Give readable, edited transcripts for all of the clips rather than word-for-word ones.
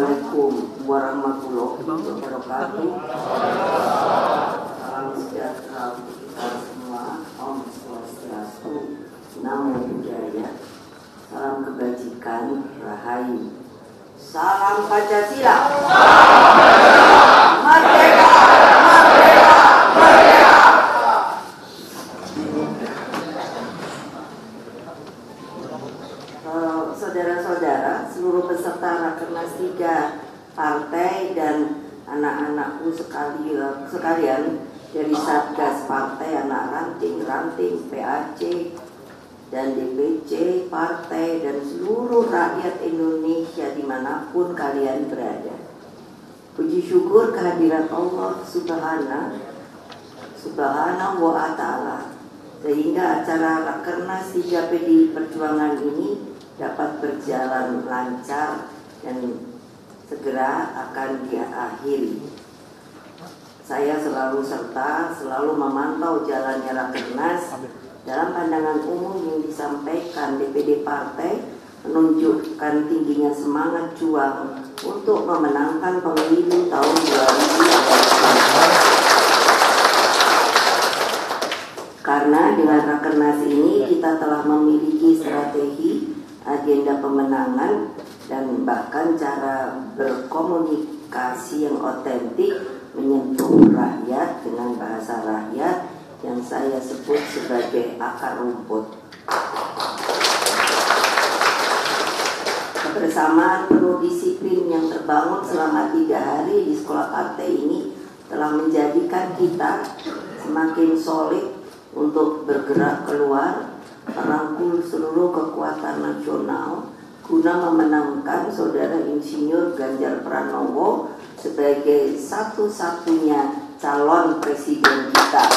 Assalamualaikum warahmatullahi wabarakatuh. Salam sejahtera untuk kita semua. Om Swastiastu, Namo Buddhaya. Salam kebajikan, Rahayu. Salam Pancasila. Merdeka, merdeka, merdeka. Saudara-saudara, seluruh peserta Rakernas 3 partai dan anak-anakku sekalian dari Satgas Partai, anak ranting, PAC dan DPC partai dan seluruh rakyat Indonesia dimanapun kalian berada. Puji syukur kehadiran Allah Subhanahu wa Ta'ala sehingga acara Rakernas 3 PDI Perjuangan ini dapat berjalan lancar dan segera akan diakhiri. Saya selalu memantau jalannya Rakernas. Dalam pandangan umum yang disampaikan DPD partai menunjukkan tingginya semangat juang untuk memenangkan pemilu tahun 2024. Karena dengan Rakernas ini kita telah memiliki strategi, agenda pemenangan, dan bahkan cara berkomunikasi yang otentik menyentuh rakyat dengan bahasa rakyat yang saya sebut sebagai akar rumput. Kebersamaan penuh disiplin yang terbangun selama 3 hari di sekolah partai ini telah menjadikan kita semakin solid untuk bergerak keluar, merangkul seluruh kekuatan nasional guna memenangkan Saudara Insinyur Ganjar Pranowo sebagai satu-satunya calon presiden kita.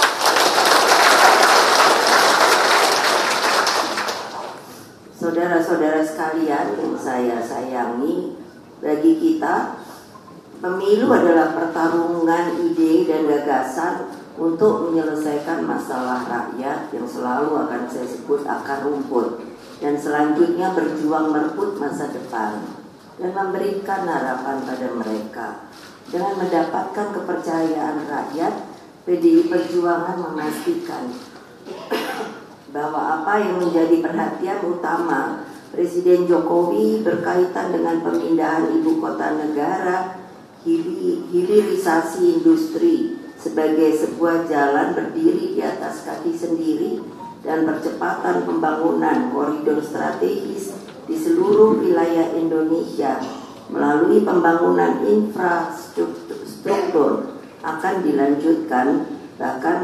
Saudara-saudara sekalian yang saya sayangi, bagi kita pemilu adalah pertarungan ide dan gagasan untuk menyelesaikan masalah rakyat yang selalu akan saya sebut akar rumput, dan selanjutnya berjuang merebut masa depan dan memberikan harapan pada mereka. Dengan mendapatkan kepercayaan rakyat, PDI Perjuangan memastikan bahwa apa yang menjadi perhatian utama Presiden Jokowi berkaitan dengan pemindahan ibu kota negara, hilirisasi industri sebagai sebuah jalan berdiri di atas kaki sendiri, dan percepatan pembangunan koridor strategis di seluruh wilayah Indonesia melalui pembangunan infrastruktur akan dilanjutkan. Bahkan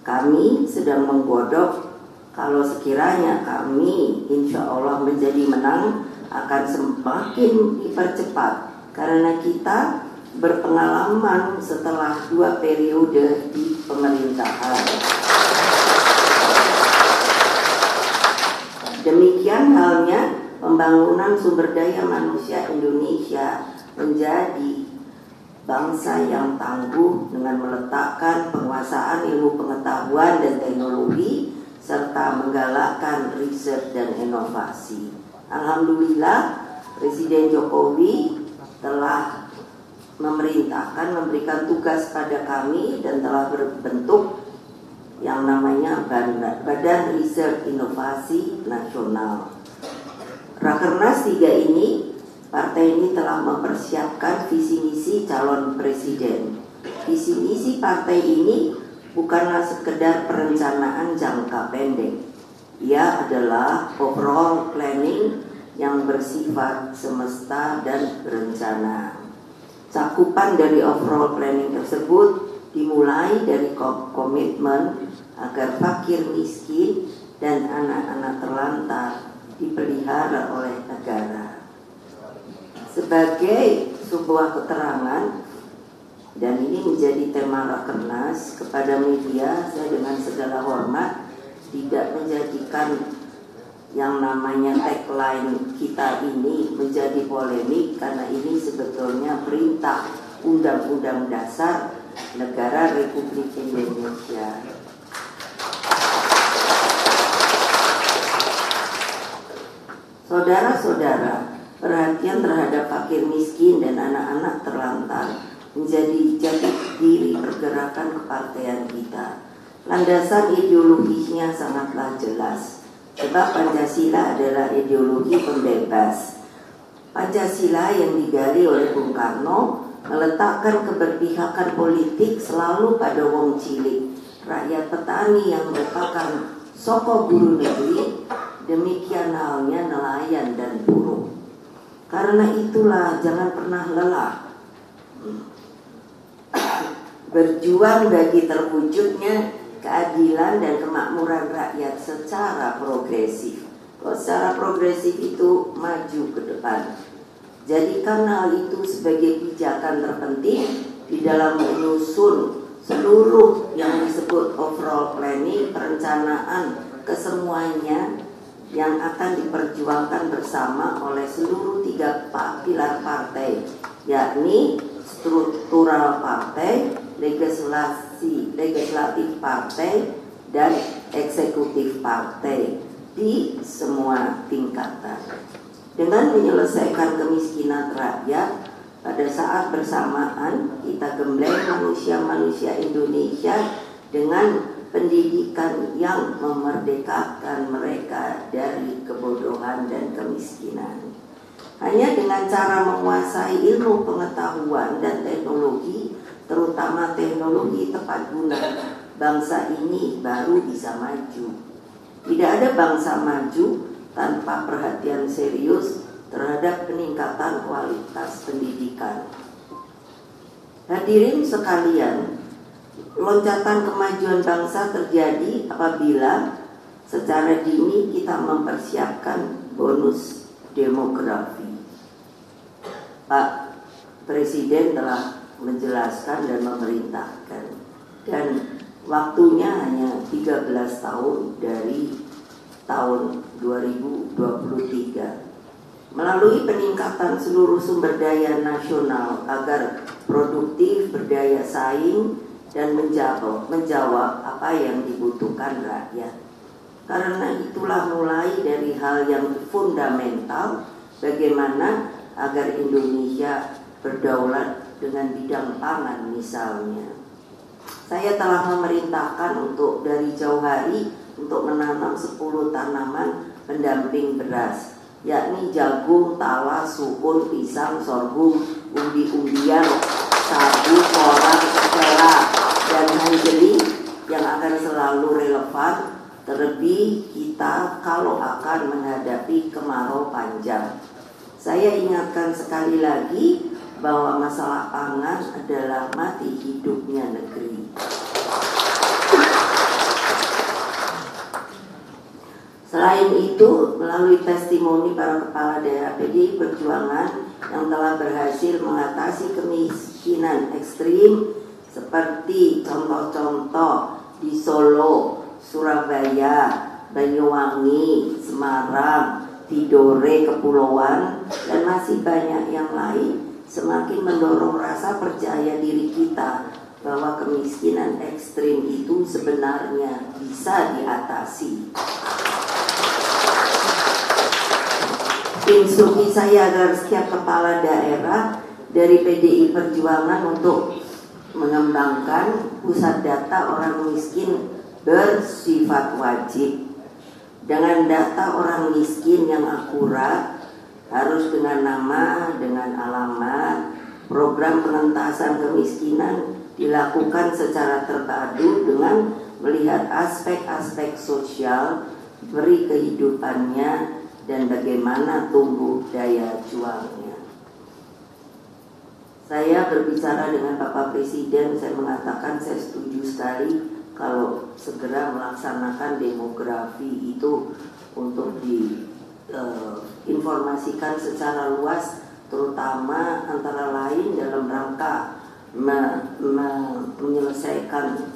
kami sedang menggodok kalau sekiranya kami insya Allah menjadi menang akan semakin dipercepat, karena kita berpengalaman setelah 2 periode di pemerintahan. Demikian halnya pembangunan sumber daya manusia Indonesia menjadi bangsa yang tangguh dengan meletakkan penguasaan ilmu pengetahuan dan teknologi serta menggalakkan riset dan inovasi. Alhamdulillah, Presiden Jokowi telah memberikan tugas pada kami dan telah berbentuk yang namanya Badan Riset Inovasi Nasional. Rakernas 3 ini, partai ini telah mempersiapkan visi misi calon presiden. Visi misi partai ini bukanlah sekedar perencanaan jangka pendek. Ia adalah overall planning yang bersifat semesta dan berencana. Cakupan dari overall planning tersebut dimulai dari komitmen agar fakir miskin dan anak-anak terlantar dipelihara oleh negara. Sebagai sebuah keterangan, dan ini menjadi tema Rakernas, kepada media saya dengan segala hormat tidak menjadikan yang namanya tagline kita ini menjadi polemik, karena ini sebetulnya perintah Undang-Undang Dasar Negara Republik Indonesia. Saudara-saudara, perhatian terhadap fakir miskin dan anak-anak terlantar menjadi jati diri pergerakan kepartaian kita. Landasan ideologinya sangatlah jelas, sebab Pancasila adalah ideologi pembebas. Pancasila yang digali oleh Bung Karno meletakkan keberpihakan politik selalu pada wong cilik, rakyat petani yang merupakan soko guru negeri, demikian halnya nelayan dan buruh. Karena itulah jangan pernah lelah berjuang bagi terwujudnya keadilan dan kemakmuran rakyat secara progresif. Kalau secara progresif itu maju ke depan. Jadikan hal itu sebagai pijakan terpenting di dalam menyusun seluruh yang disebut overall planning, perencanaan kesemuanya yang akan diperjuangkan bersama oleh seluruh 3 pilar partai, yakni struktural partai, legislatif partai, dan eksekutif partai di semua tingkatan. Dengan menyelesaikan kemiskinan rakyat, pada saat bersamaan kita gembleng manusia-manusia Indonesia dengan pendidikan yang memerdekakan mereka dari kebodohan dan kemiskinan. Hanya dengan cara menguasai ilmu pengetahuan dan teknologi, terutama teknologi tepat guna, bangsa ini baru bisa maju. Tidak ada bangsa maju tanpa perhatian serius terhadap peningkatan kualitas pendidikan. Hadirin sekalian, loncatan kemajuan bangsa terjadi apabila secara dini kita mempersiapkan bonus demografi. Pak Presiden telah menjelaskan dan memerintahkan, dan waktunya hanya 13 tahun dari tahun 2023. Melalui peningkatan seluruh sumber daya nasional agar produktif, berdaya saing, dan menjawab apa yang dibutuhkan rakyat. Karena itulah mulai dari hal yang fundamental, bagaimana agar Indonesia berdaulat dengan bidang pangan misalnya. Saya telah memerintahkan untuk dari jauh hari untuk menanam 10 tanaman pendamping beras, yakni jagung, talas, sukun, pisang, sorghum, umbi-umbian, sagu, kolang, ketela, dan anjeli yang akan selalu relevan, terlebih kita kalau akan menghadapi kemarau panjang. Saya ingatkan sekali lagi bahwa masalah pangan adalah mati hidupnya negeri. Selain itu, melalui testimoni para kepala daerah PDI Perjuangan yang telah berhasil mengatasi kemiskinan ekstrim, seperti contoh-contoh di Solo, Surabaya, Banyuwangi, Semarang, Tidore, Kepulauan, dan masih banyak yang lain, semakin mendorong rasa percaya diri kita bahwa kemiskinan ekstrim itu sebenarnya bisa diatasi. Instruksi saya agar setiap kepala daerah dari PDI Perjuangan untuk mengembangkan pusat data orang miskin bersifat wajib. Dengan data orang miskin yang akurat, harus dengan nama, dengan alamat. Program pengentasan kemiskinan dilakukan secara terpadu dengan melihat aspek-aspek sosial, beri kehidupannya, dan bagaimana tumbuh daya juangnya. Saya berbicara dengan Bapak Presiden, saya mengatakan saya setuju sekali kalau segera melaksanakan demografi itu untuk diinformasikan secara luas, terutama antara lain dalam rangka menyelesaikan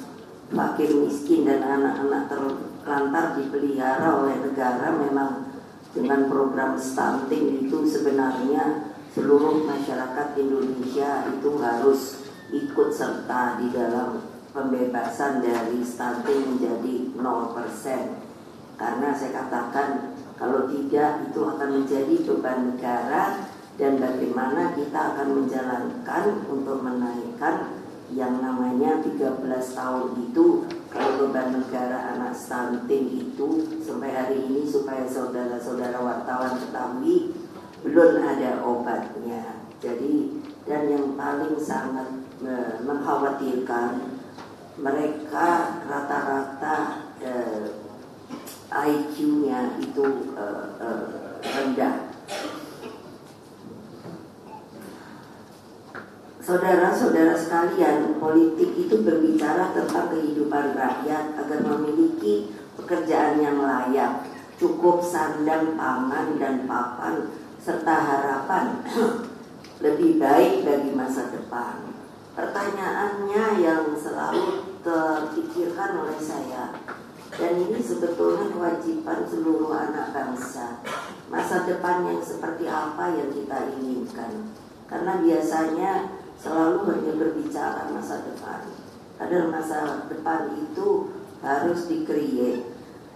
fakir miskin dan anak-anak terlantar dipelihara oleh negara. Memang dengan program stunting itu sebenarnya seluruh masyarakat Indonesia itu harus ikut serta di dalam pembebasan dari stunting menjadi 0%. Karena saya katakan Kalau tidak, itu akan menjadi beban negara, dan bagaimana kita akan menjalankan untuk menaikkan yang namanya 13 tahun itu. Kalau beban negara anak stunting itu sampai hari ini, supaya saudara-saudara wartawan ketahui, belum ada obatnya. Jadi, dan yang paling sangat mengkhawatirkan, mereka rata-rata IQ-nya itu rendah. Saudara-saudara sekalian, politik itu berbicara tentang kehidupan rakyat agar memiliki pekerjaan yang layak, cukup sandang, pangan, dan papan, serta harapan lebih baik bagi masa depan. Pertanyaannya yang selalu terpikirkan oleh saya, dan ini sebetulnya kewajiban seluruh anak bangsa, masa depan yang seperti apa yang kita inginkan? Karena biasanya selalu hanya berbicara masa depan, padahal masa depan itu harus di-create.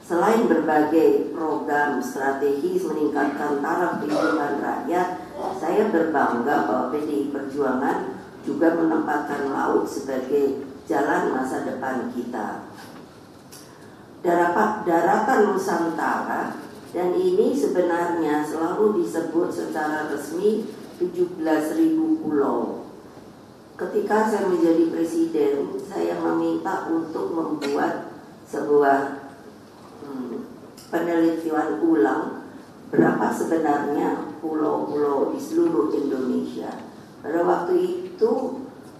Selain berbagai program strategis meningkatkan taraf kehidupan rakyat, saya berbangga bahwa PDI Perjuangan juga menempatkan laut sebagai jalan masa depan kita. Daratan Nusantara, dan ini sebenarnya selalu disebut secara resmi 17.000 pulau. Ketika saya menjadi presiden, saya meminta untuk membuat sebuah penelitian ulang berapa sebenarnya pulau-pulau di seluruh Indonesia. Pada waktu itu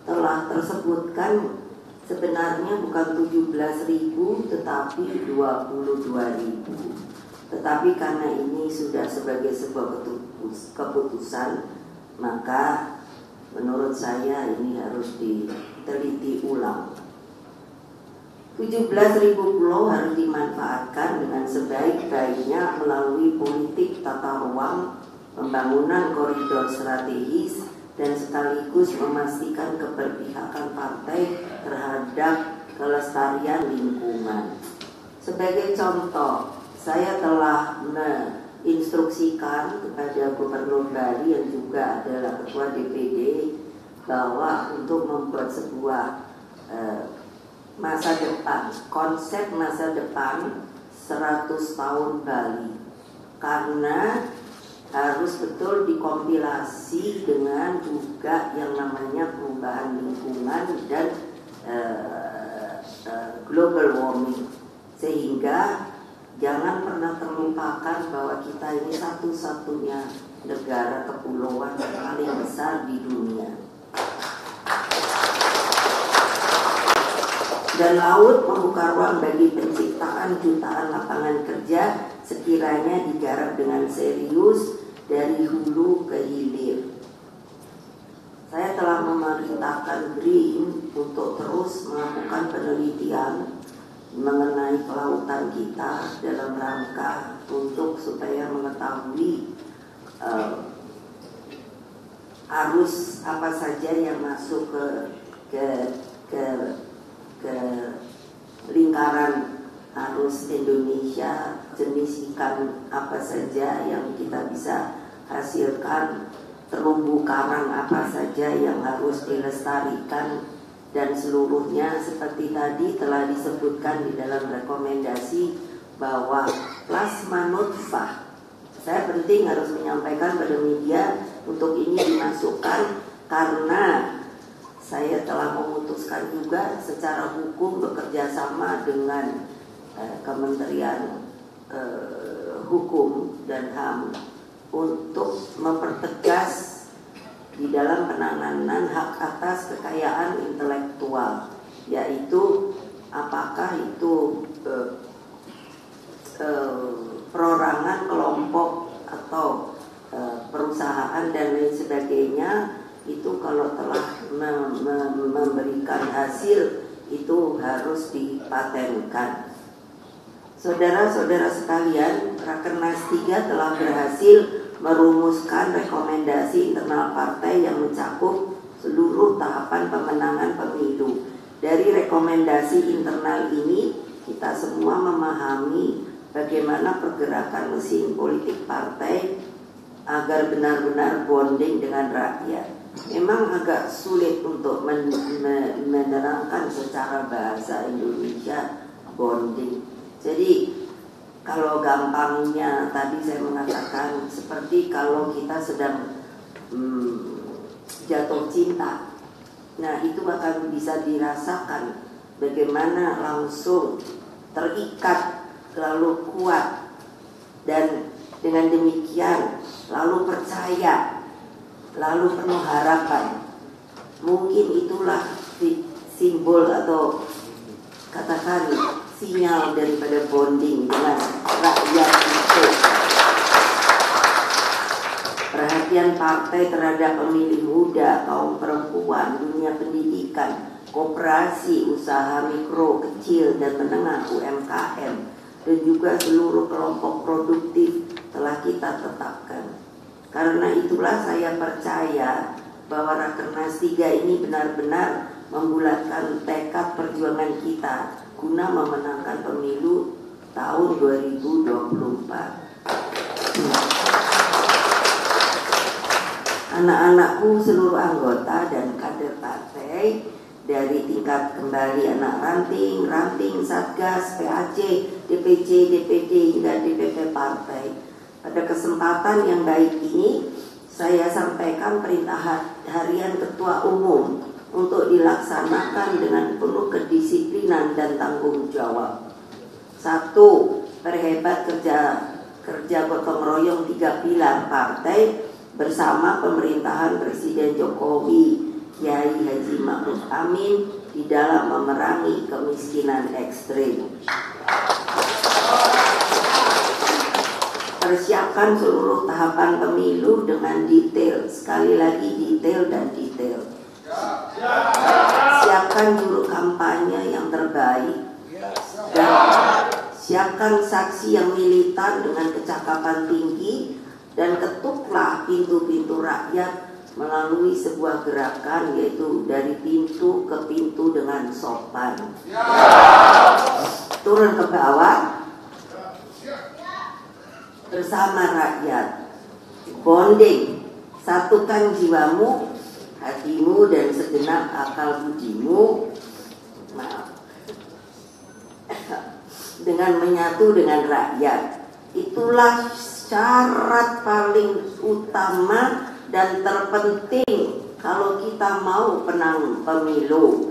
telah tersebutkan sebenarnya bukan 17.000 tetapi 22.000. Tetapi karena ini sudah sebagai sebuah keputusan, maka menurut saya ini harus diteliti ulang. 17.000 pulau harus dimanfaatkan dengan sebaik-baiknya melalui politik tata ruang, pembangunan koridor strategis, dan sekaligus memastikan keberpihakan partai terhadap kelestarian lingkungan. Sebagai contoh, saya telah menginstruksikan kepada Gubernur Bali yang juga adalah Ketua DPD bahwa untuk membuat sebuah masa depan, konsep masa depan 100 tahun Bali, karena harus betul dikompilasi dengan juga yang namanya perubahan lingkungan dan global warming, sehingga jangan pernah terlupakan bahwa kita ini satu-satunya negara kepulauan yang paling besar di dunia. Dan laut membuka ruang bagi penciptaan jutaan lapangan kerja sekiranya digarap dengan serius dari hulu ke hilir. Saya telah memerintahkan BRIN untuk terus melakukan penelitian mengenai kelautan kita dalam rangka untuk supaya mengetahui arus apa saja yang masuk ke lingkaran arus Indonesia, jenis ikan apa saja yang kita bisa hasilkan, terumbu karang apa saja yang harus dilestarikan, dan seluruhnya seperti tadi telah disebutkan di dalam rekomendasi bahwa plasma nutfah. Saya penting harus menyampaikan pada media untuk ini dimasukkan, karena saya telah memutuskan juga secara hukum bekerja sama dengan Kementerian Hukum dan HAM untuk mempertegas di dalam penanganan hak atas kekayaan intelektual, yaitu apakah itu perorangan kelompok atau perusahaan dan lain sebagainya, itu kalau telah memberikan hasil itu harus dipatenkan. Saudara-saudara sekalian, Rakernas 3 telah berhasil merumuskan rekomendasi internal partai yang mencakup seluruh tahapan pemenangan pemilu. Dari rekomendasi internal ini, kita semua memahami bagaimana pergerakan mesin politik partai agar benar-benar bonding dengan rakyat. Memang agak sulit untuk menerangkan secara bahasa Indonesia bonding. Jadi kalau gampangnya tadi saya mengatakan seperti kalau kita sedang jatuh cinta. Nah, itu akan bisa dirasakan bagaimana langsung terikat lalu kuat, dan dengan demikian lalu percaya, lalu penuh harapan. Mungkin itulah simbol atau katakan sinyal daripada bonding dengan rakyat itu. Perhatian partai terhadap pemilih muda, kaum perempuan, dunia pendidikan, koperasi, usaha mikro, kecil dan menengah, UMKM, dan juga seluruh kelompok produktif telah kita tetapkan. Karena itulah saya percaya bahwa Rakernas 3 ini benar-benar membulatkan tekad perjuangan kita guna memenangkan pemilu tahun 2024. Anak-anakku, seluruh anggota dan kader partai dari tingkat kembali anak ranting, satgas, PAC, DPC, DPD hingga DPP partai. Pada kesempatan yang baik ini, saya sampaikan perintah harian Ketua Umum untuk dilaksanakan dengan penuh kedisiplinan dan tanggung jawab. 1. Perhebat kerja gotong royong 3 pilar partai bersama pemerintahan Presiden Jokowi Kiai Haji Ma'ruf Amin di dalam memerangi kemiskinan ekstrim. Persiapkan seluruh tahapan pemilu dengan detail, sekali lagi detail dan detail. Siapkan juru kampanye yang terbaik dan siapkan saksi yang militan dengan kecakapan tinggi, dan ketuklah pintu-pintu rakyat melalui sebuah gerakan, yaitu dari pintu ke pintu dengan sopan. Turun ke bawah bersama rakyat, bonding, satukan jiwamu, hatimu dan segenap akal budimu dengan menyatu dengan rakyat. Itulah syarat paling utama dan terpenting kalau kita mau menang pemilu.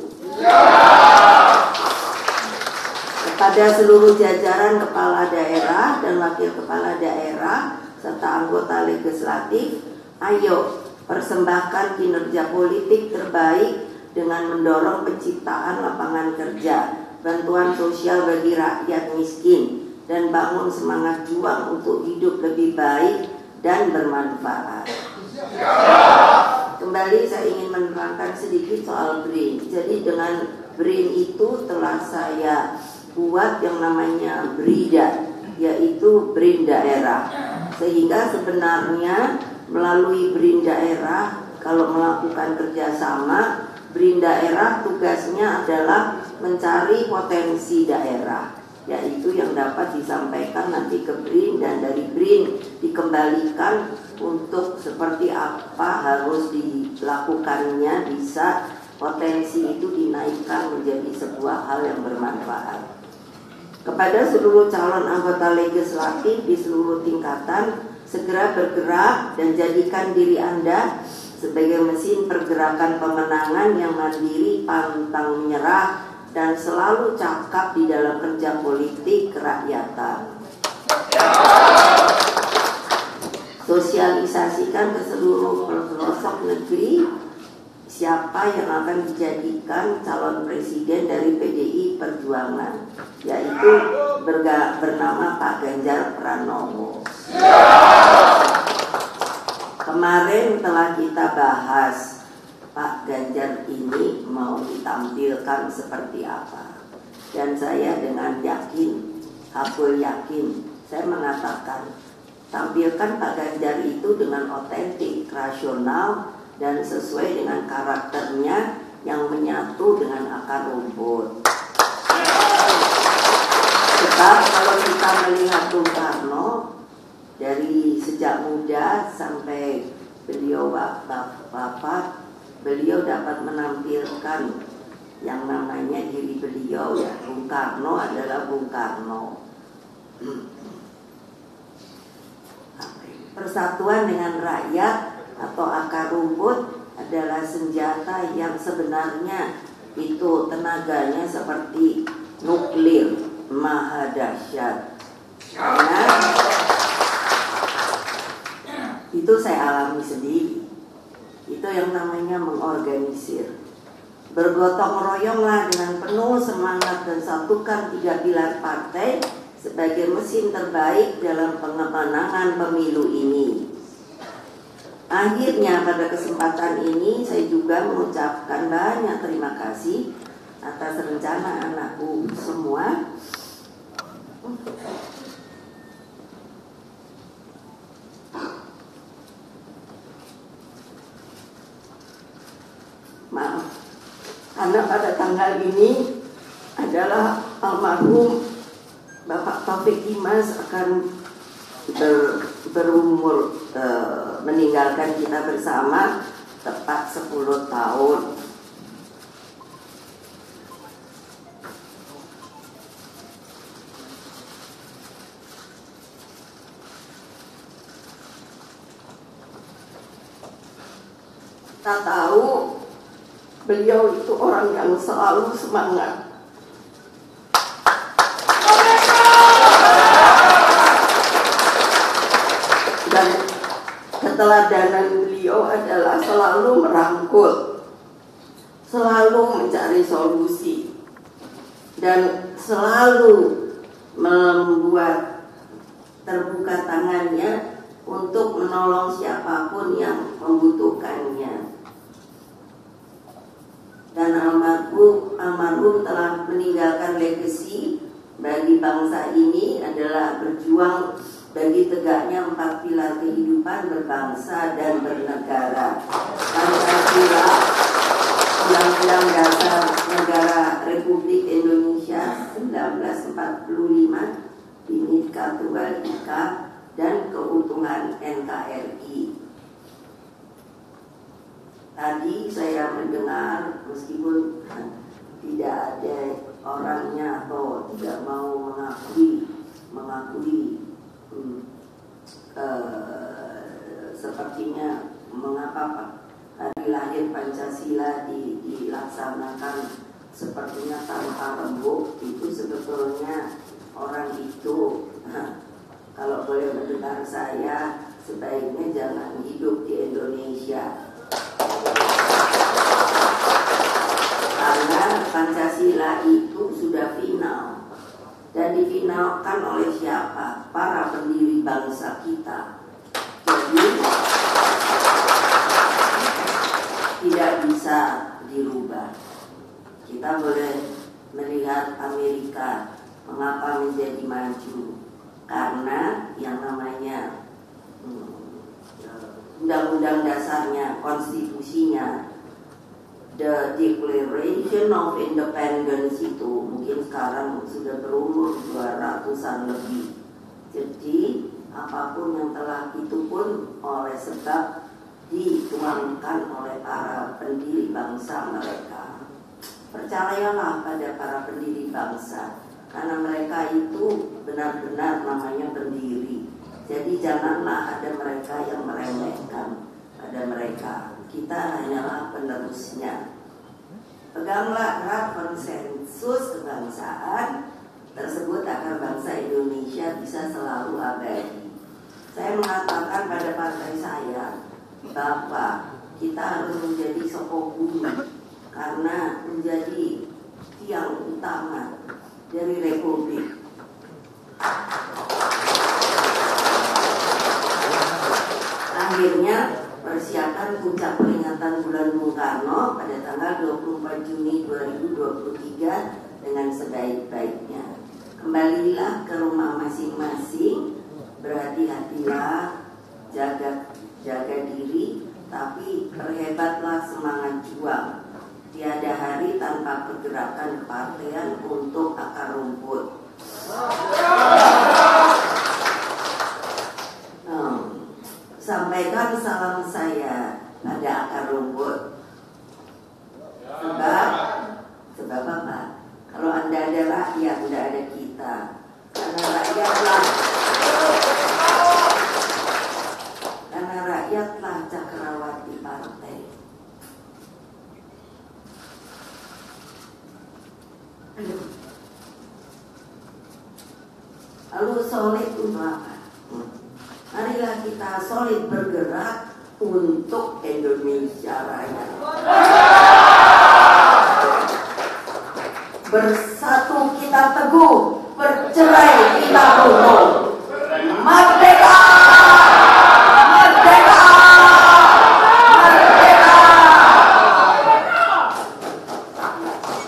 Kepada seluruh jajaran kepala daerah dan wakil kepala daerah serta anggota legislatif, ayo persembahkan kinerja politik terbaik dengan mendorong penciptaan lapangan kerja, bantuan sosial bagi rakyat miskin, dan bangun semangat juang untuk hidup lebih baik dan bermanfaat. Kembali saya ingin menerangkan sedikit soal BRIN. Jadi dengan BRIN itu telah saya buat yang namanya BRIDA, yaitu BRIN daerah. Sehingga sebenarnya melalui BRIN daerah, kalau melakukan kerjasama, BRIN daerah tugasnya adalah mencari potensi daerah, yaitu yang dapat disampaikan nanti ke BRIN, dan dari BRIN dikembalikan untuk seperti apa harus dilakukannya, bisa potensi itu dinaikkan menjadi sebuah hal yang bermanfaat. Kepada seluruh calon anggota legislatif di seluruh tingkatan, segera bergerak dan jadikan diri Anda sebagai mesin pergerakan pemenangan yang mandiri, pantang menyerah, dan selalu cakap di dalam kerja politik kerakyatan. Sosialisasikan ke seluruh pelosok negeri siapa yang akan dijadikan calon presiden dari PDI Perjuangan, yaitu bernama Pak Ganjar Pranowo. Kemarin telah kita bahas Pak Ganjar ini mau ditampilkan seperti apa, dan saya dengan yakin, aku yakin, saya mengatakan tampilkan Pak Ganjar itu dengan otentik, rasional, dan sesuai dengan karakternya yang menyatu dengan akar rumput. Sebab kalau kita melihat Bung Karno dari sejak muda sampai beliau wafat, beliau dapat menampilkan yang namanya diri beliau ya. Bung Karno adalah Bung Karno. Persatuan dengan rakyat atau akar rumput adalah senjata yang sebenarnya itu tenaganya seperti nuklir, maha dahsyat. Karena itu saya alami sendiri. Itu yang namanya mengorganisir. Bergotong royonglah dengan penuh semangat dan satukan 3 pilar partai sebagai mesin terbaik dalam pemenangan pemilu ini. Akhirnya pada kesempatan ini saya juga mengucapkan banyak terima kasih atas rencana anakku semua. Maaf, karena pada tanggal ini adalah almarhum Bapak Taufik Dimas akan berumur meninggalkan kita bersama tepat 10 tahun. Kita tahu beliau itu orang yang selalu semangat. Dan keteladanan beliau adalah selalu merangkul, selalu mencari solusi, dan selalu membuat terbuka tangannya untuk menolong siapapun yang membutuhkannya. Dan almarhum telah meninggalkan legasi bagi bangsa ini adalah berjuang bagi tegaknya 4 pilar kehidupan berbangsa dan bernegara. Pancasila, Undang-Undang Dasar Negara Republik Indonesia 1945, Bhinneka Tunggal Ika, dan keutuhan NKRI. Tadi saya mendengar, meskipun tidak ada orangnya atau tidak mau mengakui sepertinya mengapa hari lahir Pancasila dilaksanakan sepertinya tanpa rembuk. Itu sebetulnya orang itu kalau boleh mendengar saya, sebaiknya jangan hidup di Indonesia. Karena Pancasila itu sudah final. Dan difinalkan oleh siapa? Para pendiri bangsa kita. Jadi tidak bisa dirubah. Kita boleh melihat Amerika mengapa menjadi maju. Karena yang namanya undang-undang dasarnya, konstitusinya, the Declaration of Independence itu mungkin sekarang sudah berumur 200-an lebih. Jadi apapun yang telah itu pun oleh sebab dituangkan oleh para pendiri bangsa mereka. Percayalah pada para pendiri bangsa, karena mereka itu benar-benar namanya pendiri. Jadi janganlah ada mereka yang meremehkan pada mereka. Kita hanyalah penerusnya. Peganglah erat konsensus kebangsaan tersebut agar bangsa Indonesia bisa selalu abadi. Saya mengatakan pada partai saya bahwa kita harus menjadi sokong bumi, karena menjadi tiang utama dari Republik. Akhirnya persiapan puncak peringatan bulan Bung Karno pada tanggal 24 Juni 2023 dengan sebaik-baiknya. Kembalilah ke rumah masing-masing, berhati-hatilah, jaga diri, tapi perhebatlah semangat juang. Tiada hari tanpa pergerakan kepartean untuk akar rumput. Sampaikan salam saya pada akar rumput. Sebab apa? Kalau Anda ada rakyat, tidak ada kita. Karena rakyatlah cakrawati partai. Lalu solid untuk apa? Marilah kita solid bergerak untuk Indonesia Raya. Bersatu kita teguh, bercerai kita runtuh. Merdeka! Merdeka! Merdeka!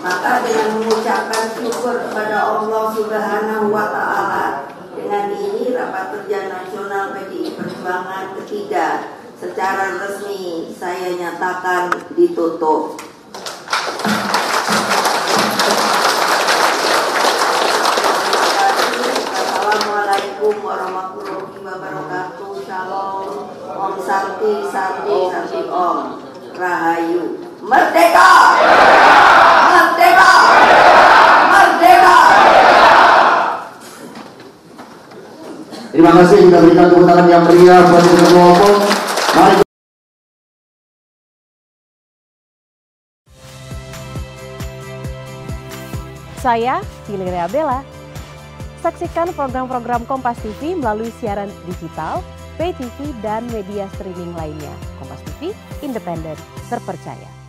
Maka dengan mengucapkan syukur kepada Allah Subhanahu wa Ta'ala, dengan ini rapat kerja nasional PDI Perjuangan ketiga secara resmi saya nyatakan ditutup. Assalamualaikum warahmatullahi wabarakatuh. Shalom. Om Santi Santi Santi Om. Rahayu. Merdeka! Merdeka! Merdeka! Terima kasih, kita berikan tepuk tangan yang meriah buat Ketua Umum. Mari. Saya Hilaria Bella. Saksikan program-program Kompas TV melalui siaran digital, pay TV, dan media streaming lainnya. Kompas TV, independen, terpercaya.